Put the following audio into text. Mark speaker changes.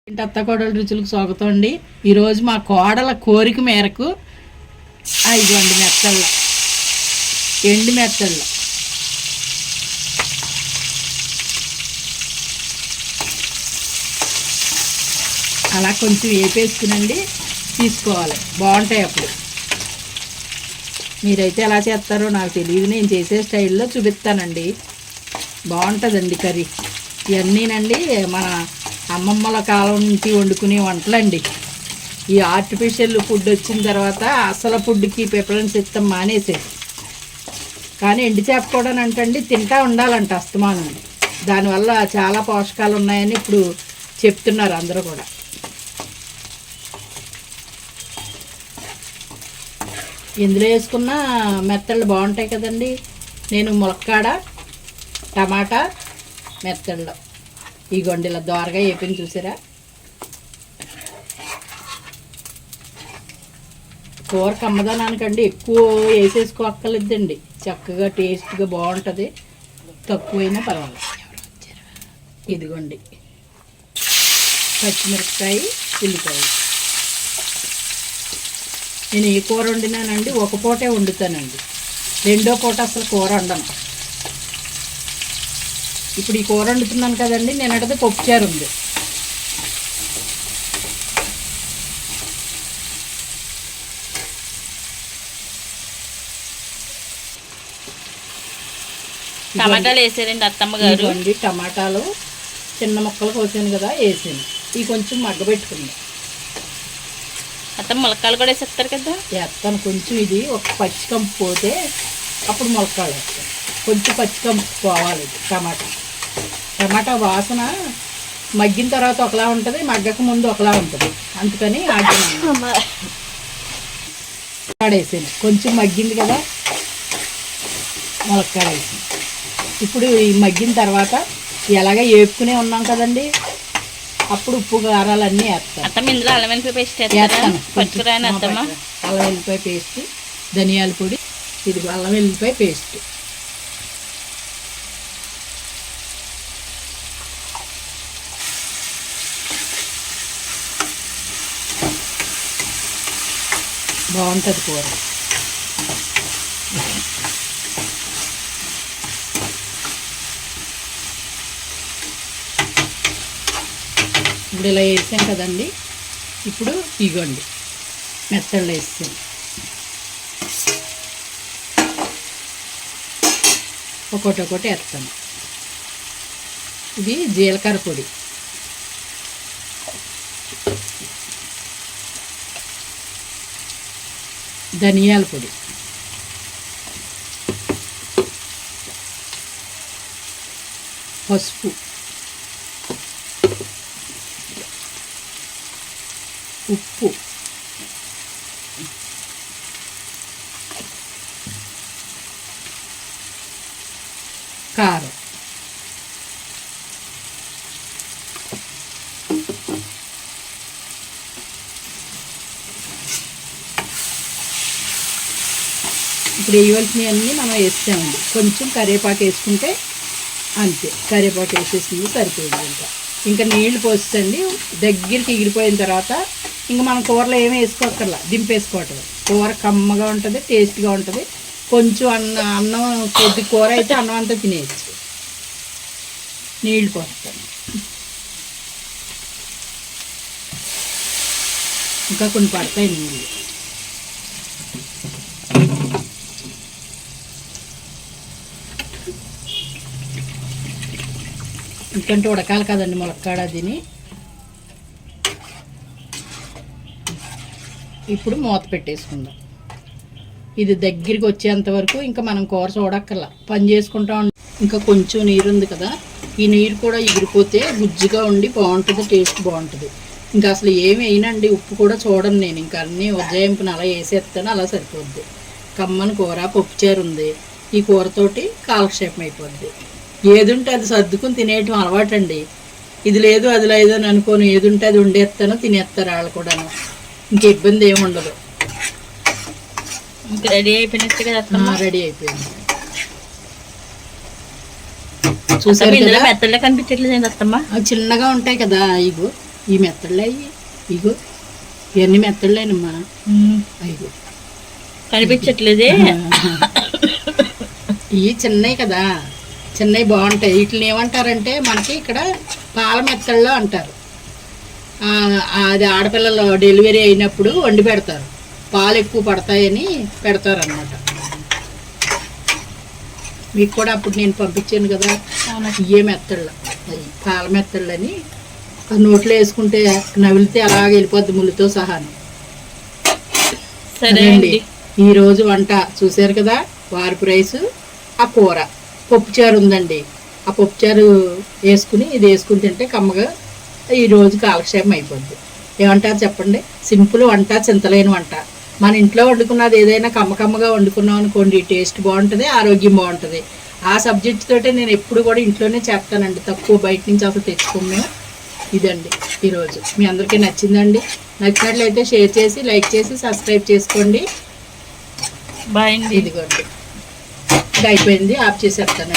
Speaker 1: అత్త కోడల రుచులకు స్వాగతం అండి. ఈరోజు మా కోడల కోరిక మేరకు ఇదిగోండి మెత్తళ్ళ ఎండు మెత్తళ్ళ అలా కొంచెం వేపేసుకునండి తీసుకోవాలి, బాగుంటాయి. అప్పుడు మీరైతే ఎలా చేస్తారో నాకు తెలియదు, నేను చేసే స్టైల్లో చూపిస్తానండి. బాగుంటుందండి కర్రీ. ఇవన్నీనండి మన అమ్మమ్మల కాలం నుంచి వండుకునే వంటలండి. ఈ ఆర్టిఫిషియల్ ఫుడ్ వచ్చిన తర్వాత అసలు ఫుడ్కి ప్రిఫరెన్స్ ఇస్తాం మానేసేది. కానీ ఎండు చేప కూడా అంటండి తింటా ఉండాలంట అస్తమానం. దానివల్ల చాలా పోషకాలు ఉన్నాయని ఇప్పుడు చెప్తున్నారు అందరూ కూడా. ఇందులో వేసుకున్న మెత్తళ్ళు బాగుంటాయి కదండి. నేను ములక్కాడ, టమాటా, మెత్తళ్ళు ఈ గొండిల దోరగా వేపింది చూసారా. కూర కమ్మదనానికండి ఎక్కువ వేసేసుకోక్కర్లేదండి, చక్కగా టేస్ట్గా బాగుంటుంది. తక్కువైనా పర్వాలేదు. ఇదిగోండి పచ్చిమిరపకాయ, ఉల్లిపాయ. నేను ఏ కూర వండినానండి ఒక పూటే వండుతానండి, రెండో పూట అసలు కూర వండను. ఇప్పుడు ఈ కూర వండుతున్నాను కదండి, నిన్నటిది పప్పుచారు ఉంది.
Speaker 2: టమాటాలు వేసారండి అత్తమ్మ గారు.
Speaker 1: అండి టమాటాలు చిన్న ముక్కలు కోసాను కదా వేసాను. ఇవి కొంచెం మగ్గబెట్టుకుంది.
Speaker 2: అత్తమ్మ ములక్కాయలు కూడా వేసేస్తారు కదా.
Speaker 1: వేస్తాను కొంచెం. ఇది ఒక పచ్చికంపు పోతే అప్పుడు ములక్కాయలు వేస్తాను. కొంచెం పచ్చికంపు పోవాలి. ఇది టమాటా వాసన మగ్గిన తర్వాత ఒకలా ఉంటుంది, మగ్గక ముందు ఒకలా ఉంటుంది. అందుకని ఆడేసాను. కొంచెం మగ్గింది కదా ములక్కాడ వేసాను. ఇప్పుడు ఈ మగ్గిన తర్వాత ఎలాగ వేపుకునే ఉన్నాం కదండి, అప్పుడు ఉప్పు కారాలన్నీ వేస్తాను.
Speaker 2: ఇందులో అల్లం వెల్లిపాయ పేస్ట్
Speaker 1: వేస్తాను.
Speaker 2: అల్లం
Speaker 1: వెల్లిపాయ పేస్ట్, ధనియాల పొడి, ఇది అల్లం వెల్లిపాయ పేస్ట్. బాగుంటుంది కూర. ఇప్పుడు ఇలా వేసాం కదండి. ఇప్పుడు ఇగోండి మెత్తళ్ళు వేసాం. ఒకటి వేస్తాను. ఇది జీలకర్ర పొడి, ధనియాల పొడి, పసుపు, ఉప్పు, కారం. ఇప్పుడు వేయవలసినవన్నీ మనం వేస్తామండి. కొంచెం కరివేపాకు వేసుకుంటే అంతే. కరివేపాకు వేసేసింది సరిపోయింది. ఇంకా నీళ్లు పోస్తుంది. దగ్గరికి ఎగిరిపోయిన తర్వాత ఇంకా మనం కూరలో ఏమీ వేసుకోక్కర్లా, దింపేసుకోవటం. కూర కమ్మగా ఉంటుంది, టేస్ట్గా ఉంటుంది. కొంచెం అన్నం కొద్ది కూర అయితే అన్నం అంతా తినేయచ్చు. నీళ్లు పోస్తాను. ఇంకా కొన్ని పడతాయి నీళ్ళు. ఇంకంటే ఉడకాలి కదండి ములక్కాడ తిని. ఇప్పుడు మూత పెట్టేసుకుందాం. ఇది దగ్గరికి వచ్చేంత వరకు ఇంకా మనం కూర చూడక్కర్లా, పని చేసుకుంటాం. ఇంకా కొంచెం నీరు ఉంది కదా, ఈ నీరు కూడా ఎగిరిపోతే గుజ్జుగా ఉండి బాగుంటుంది, టేస్ట్ బాగుంటుంది. ఇంకా అసలు ఏమి వేయనండి, ఉప్పు కూడా చూడను నేను. ఇంకా అన్నీ ఉజ్జాయింపుని అలా వేసేస్తాను, అలా సరిపోద్ది. కమ్మని కూర, పప్పుచారు ఉంది. ఈ కూరతోటి కాలక్షేపం అయిపోద్ది. ఏది ఉంటే అది సర్దుకుని తినేయటం అలవాటు అండి. ఇది లేదు అది లేదు అని అనుకోను, ఏది ఉంటే అది వండేస్తాను, తినేస్తారు వాళ్ళు కూడాను. ఇంక ఇబ్బంది ఏమి ఉండదు.
Speaker 2: రెడీ అయిపోయినట్టు కదా.
Speaker 1: రెడీ అయిపోయింది.
Speaker 2: చూసారు కదా, మెత్తగా కనిపించట్లేదు అత్తమ్మ.
Speaker 1: చిన్నగా ఉంటాయి కదా ఇగో, ఈ మెత్తళ్ళు అయ్యి ఇగో ఇవన్నీ మెత్తళ్ళేనమ్మా. అయ్యో
Speaker 2: కనిపించట్లేదే.
Speaker 1: ఇవి చిన్నవి కదా, చిన్నవి బాగుంటాయి. వీటిని ఏమంటారంటే మనకి ఇక్కడ పాల మెత్తళ్ళు అంటారు. అది ఆడపిల్లలు డెలివరీ అయినప్పుడు వండి పెడతారు, పాలు ఎక్కువ పడతాయని పెడతారు అన్నమాట. మీకు కూడా అప్పుడు నేను పంపించాను కదా, ఇవే మెత్తళ్ళు, అవి పాల మెత్తళ్ళని. నోట్లో వేసుకుంటే నవిలితే అలాగే వెళ్ళిపోద్ది ముళ్ళుతో సహా.
Speaker 2: సరే
Speaker 1: అండి, ఈరోజు వంట చూశారు కదా, వారపు రైసు, ఆ కూర, పప్పుచారు ఉందండి. ఆ పప్పుచారు వేసుకుని ఇది వేసుకుని తింటే కమ్మగా ఈరోజు కాలక్షేపం అయిపోద్ది. ఏమంటారు చెప్పండి? సింపుల్ వంట, చింతలేని వంట. మన ఇంట్లో వండుకున్నది ఏదైనా కమ్మకమ్మగా వండుకున్నాం అనుకోండి, టేస్ట్ బాగుంటుంది, ఆరోగ్యం బాగుంటుంది. ఆ సబ్జెక్ట్ తోటే నేను ఎప్పుడు కూడా ఇంట్లోనే చేస్తానండి, తక్కువ బయట నుంచి అసలు తెచ్చుకోము మేము. ఇదండి ఈరోజు. మీ అందరికీ నచ్చిందండి? నచ్చినట్లయితే షేర్ చేసి, లైక్ చేసి, సబ్స్క్రైబ్ చేసుకోండి.
Speaker 2: బాయ్ అండి.
Speaker 1: ఇదిగోండి, ఇది అయిపోయింది, ఆఫ్ చేసేస్తానండి.